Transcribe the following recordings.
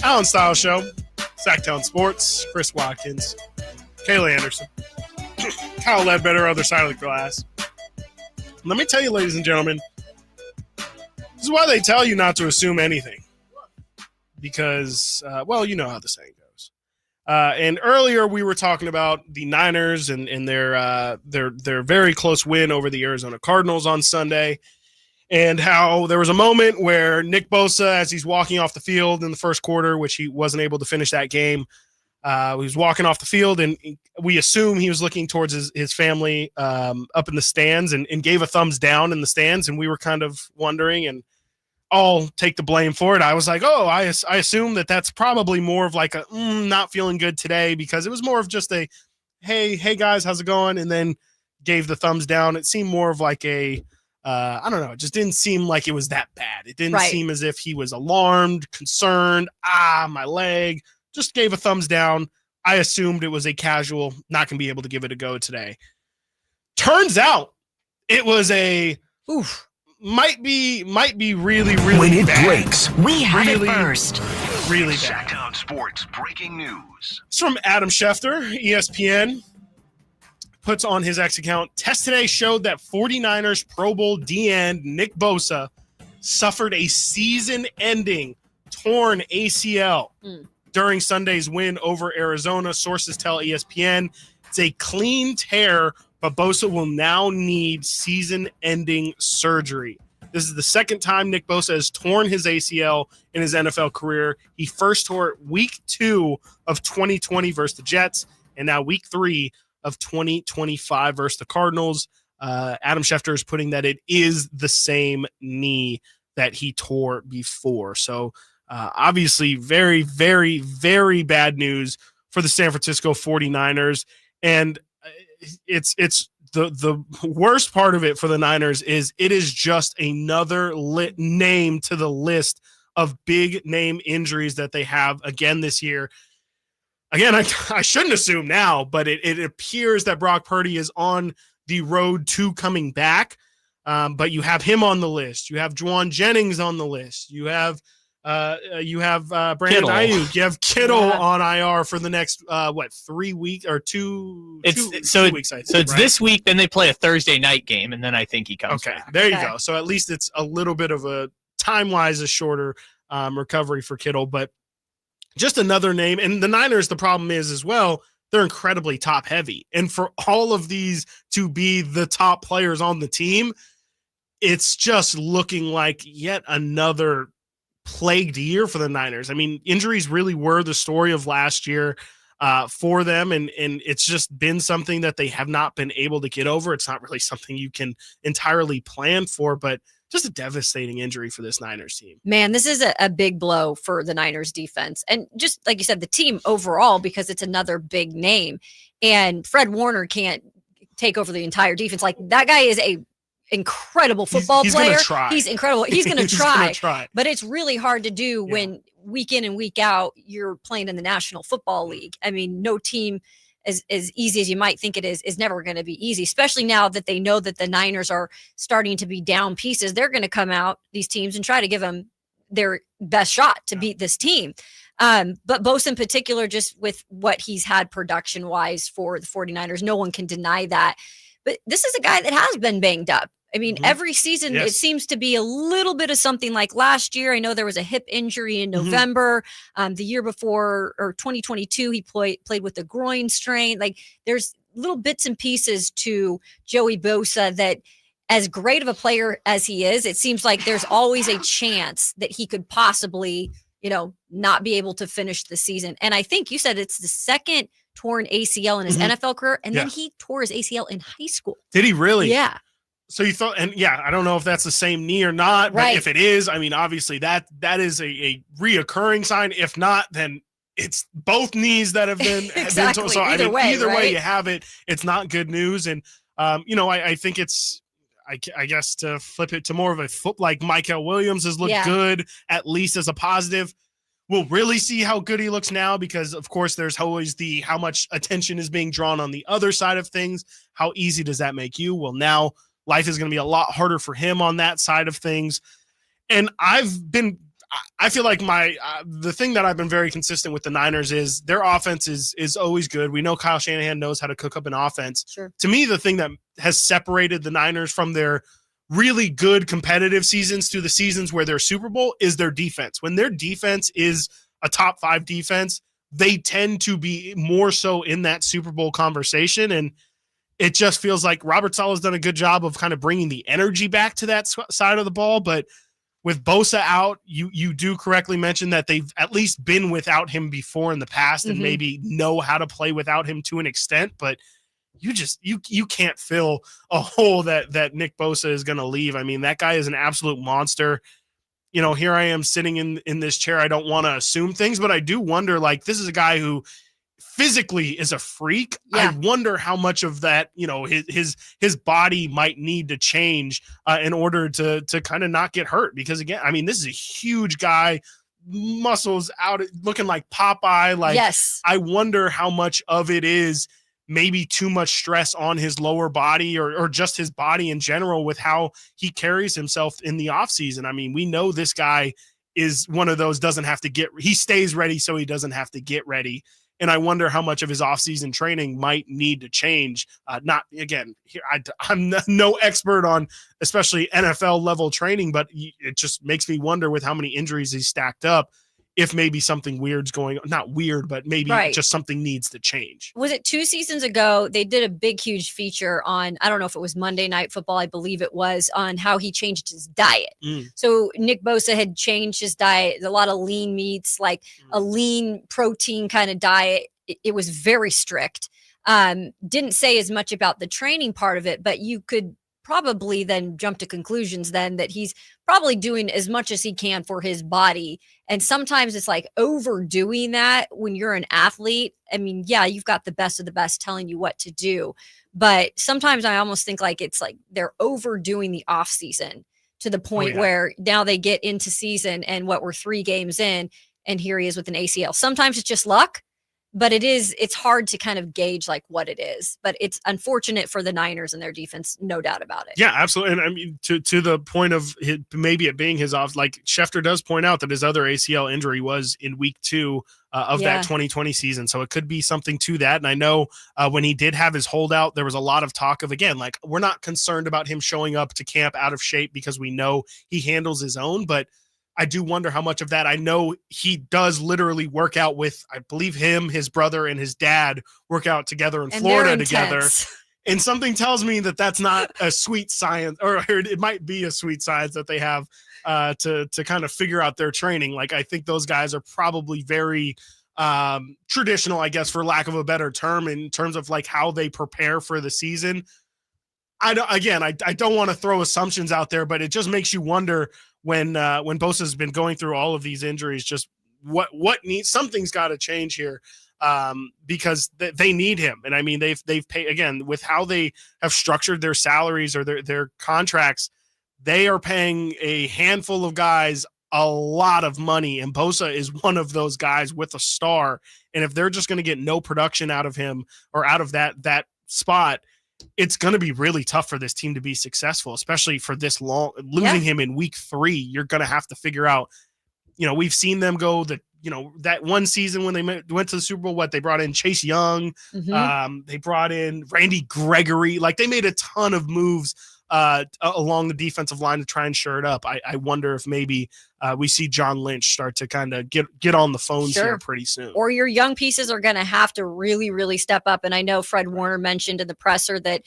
Allen Style Show, Sactown Sports, Chris Watkins, Kayla Anderson, Kyle Ledbetter, other side of the glass. Let me tell you, ladies and gentlemen, this is why they tell you not to assume anything. Because, you know how the saying goes. And earlier we were talking about the Niners and their very close win over the Arizona Cardinals on Sunday, and how there was a moment where Nick Bosa, as he's walking off the field in the first quarter, which he wasn't able to finish that game, he was walking off the field, and we assume he was looking towards his family up in the stands and gave a thumbs down in the stands, and we were kind of wondering, and I'll take the blame for it. I was like, I assume that's probably more of like a not feeling good today, because it was more of just a, hey guys, how's it going? And then gave the thumbs down. It seemed more of like a, I don't know. It just didn't seem like it was that bad. It didn't seem as if he was alarmed, concerned. My leg. Just gave a thumbs down. I assumed it was a casual, not going to be able to give it a go today. Turns out it was a, might be really, really when it bad. Breaks, we have it first. Really bad. Sactown Sports breaking news. It's from Adam Schefter, ESPN. Puts on his X account. Test today showed that 49ers Pro Bowl D-end Nick Bosa suffered a season-ending torn ACL during Sunday's win over Arizona. Sources tell ESPN it's a clean tear, but Bosa will now need season-ending surgery. This is the second time Nick Bosa has torn his ACL in his NFL career. He first tore it week 2 of 2020 versus the Jets, and now week 3 of 2025 versus the Cardinals. Adam Schefter is putting that it is the same knee that he tore before. So obviously very, very, very bad news for the San Francisco 49ers. And it's the worst part of it for the Niners is it is just another name to the list of big name injuries that they have again this year. Again, I shouldn't assume now, but it appears that Brock Purdy is on the road to coming back. But you have him on the list. You have Juwan Jennings on the list. You have Brandon Ayuk. You have Kittle on IR for the next 3 weeks or 2 weeks. I think, so it's this week. Then they play a Thursday night game, and then I think he comes back. There you go. So at least it's a little bit of a time-wise a shorter recovery for Kittle, but just another name. And the Niners, the problem is as well, they're incredibly top-heavy. And for all of these to be the top players on the team, it's just looking like yet another plagued year for the Niners. I mean, injuries really were the story of last year for them, and it's just been something that they have not been able to get over. It's not really something you can entirely plan for, but just a devastating injury for this Niners team. Man, this is a big blow for the Niners defense. And just like you said, the team overall, because it's another big name. And Fred Warner can't take over the entire defense. Like, that guy is a incredible football player. He's incredible. He's going to try. But it's really hard to do when week in and week out you're playing in the National Football League. I mean, no team as easy as you might think it is never going to be easy, especially now that they know that the Niners are starting to be down pieces. They're going to come out, these teams, and try to give them their best shot to beat this team. But Bosa in particular, just with what he's had production-wise for the 49ers, no one can deny that. But this is a guy that has been banged up. I mean, every season it seems to be a little bit of something. Like last year, I know there was a hip injury in November. The year before, or 2022, he played with a groin strain. Like, there's little bits and pieces to Joey Bosa that, as great of a player as he is, it seems like there's always a chance that he could possibly, not be able to finish the season. And I think you said it's the second torn ACL in his NFL career, and then he tore his ACL in high school. Did he really? Yeah. So you thought, and I don't know if that's the same knee or not, but if it is, I mean, obviously that is a reoccurring sign. If not, then it's both knees that have been, exactly. So either way you have it, it's not good news. And, I think it's, I guess to flip it to more of a foot, like Michael Williams has looked good, at least as a positive. We'll really see how good he looks now, because of course there's always how much attention is being drawn on the other side of things. How easy does that make you? Well, now life is going to be a lot harder for him on that side of things. And I've been I feel like the thing that I've been very consistent with the Niners is their offense is always good. We know Kyle Shanahan knows how to cook up an offense. Sure. To me, the thing that has separated the Niners from their really good competitive seasons to the seasons where they're Super Bowl is their defense. When their defense is a top 5 defense, they tend to be more so in that Super Bowl conversation. And it just feels like Robert Saleh's done a good job of kind of bringing the energy back to that side of the ball. But with Bosa out, you do correctly mention that they've at least been without him before in the past and maybe know how to play without him to an extent. But you can't fill a hole that Nick Bosa is going to leave. I mean, that guy is an absolute monster. You know, here I am sitting in this chair. I don't want to assume things, but I do wonder, like, this is a guy who physically is a freak. Yeah. I wonder how much of that, you know, his body might need to change in order to kind of not get hurt. Because again, I mean, this is a huge guy, muscles out, looking like Popeye. Like, yes. I wonder how much of it is maybe too much stress on his lower body or just his body in general with how he carries himself in the offseason. I mean, we know this guy is one of those he stays ready so he doesn't have to get ready. And I wonder how much of his offseason training might need to change. I'm no expert on especially NFL level training, but it just makes me wonder with how many injuries he's stacked up, if maybe something weird's going on. Not weird, but maybe just something needs to change. Was it 2 seasons ago? They did a big, huge feature on, I don't know if it was Monday Night Football, I believe it was, on how he changed his diet. So Nick Bosa had changed his diet, a lot of lean meats, like a lean protein kind of diet. It was very strict. Didn't say as much about the training part of it, but you could probably then jump to conclusions then that he's probably doing as much as he can for his body. And sometimes it's like overdoing that when you're an athlete. I mean, yeah, you've got the best of the best telling you what to do. But sometimes I almost think like it's like they're overdoing the off season to the point where now they get into season and we're 3 games in and here he is with an ACL. Sometimes it's just luck. But it's hard to kind of gauge like what it is, but it's unfortunate for the Niners and their defense, no doubt about it. Yeah, absolutely. And I mean, to the point of maybe it being his off, like Schefter does point out that his other ACL injury was in week 2 of that 2020 season. So it could be something to that. And I know when he did have his holdout, there was a lot of talk of, again, like, we're not concerned about him showing up to camp out of shape because we know he handles his own, but I do wonder how much of that. I know he does literally work out with, I believe him, his brother, and his dad work out together in Florida together. And something tells me that that's not a sweet science, or it might be a sweet science that they have to kind of figure out their training. Like, I think those guys are probably very traditional, I guess, for lack of a better term, in terms of like how they prepare for the season. I don't want to throw assumptions out there, but it just makes you wonder when Bosa's been going through all of these injuries, just what needs, something's got to change here because they need him. And I mean, they've paid, again, with how they have structured their salaries or their contracts, they are paying a handful of guys a lot of money. And Bosa is one of those guys with a star. And if they're just going to get no production out of him or out of that spot, it's going to be really tough for this team to be successful, especially for this long. Losing him in week 3, you're going to have to figure out, we've seen them go that one season when they went to the Super Bowl, they brought in Chase Young, they brought in Randy Gregory, like they made a ton of moves along the defensive line to try and shore it up. I wonder if maybe we see John Lynch start to kind of get on the phones here pretty soon. Or your young pieces are going to have to really, really step up. And I know Fred Warner mentioned in the presser that,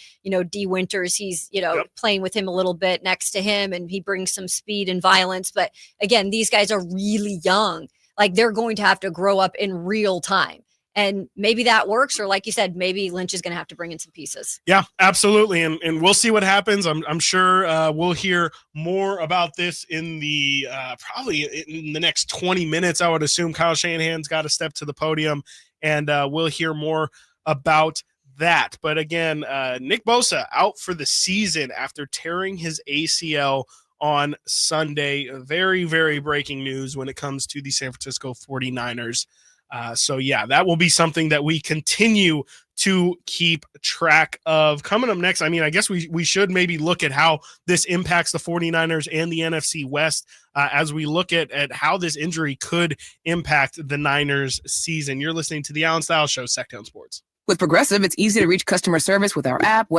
D Winters, he's, playing with him a little bit next to him and he brings some speed and violence. But again, these guys are really young. Like they're going to have to grow up in real time. And maybe that works, or like you said, maybe Lynch is going to have to bring in some pieces. Yeah, absolutely. And we'll see what happens. I'm sure we'll hear more about this in the probably in the next 20 minutes. I would assume Kyle Shanahan's got to step to the podium, and we'll hear more about that. But again, Nick Bosa out for the season after tearing his ACL on Sunday. Very, very breaking news when it comes to the San Francisco 49ers. So yeah, that will be something that we continue to keep track of. Coming up next, I mean, I guess we should maybe look at how this impacts the 49ers and the NFC West as we look at how this injury could impact the Niners season. You're listening to the Allen Styles Show, Sactown Sports. With Progressive, it's easy to reach customer service with our app,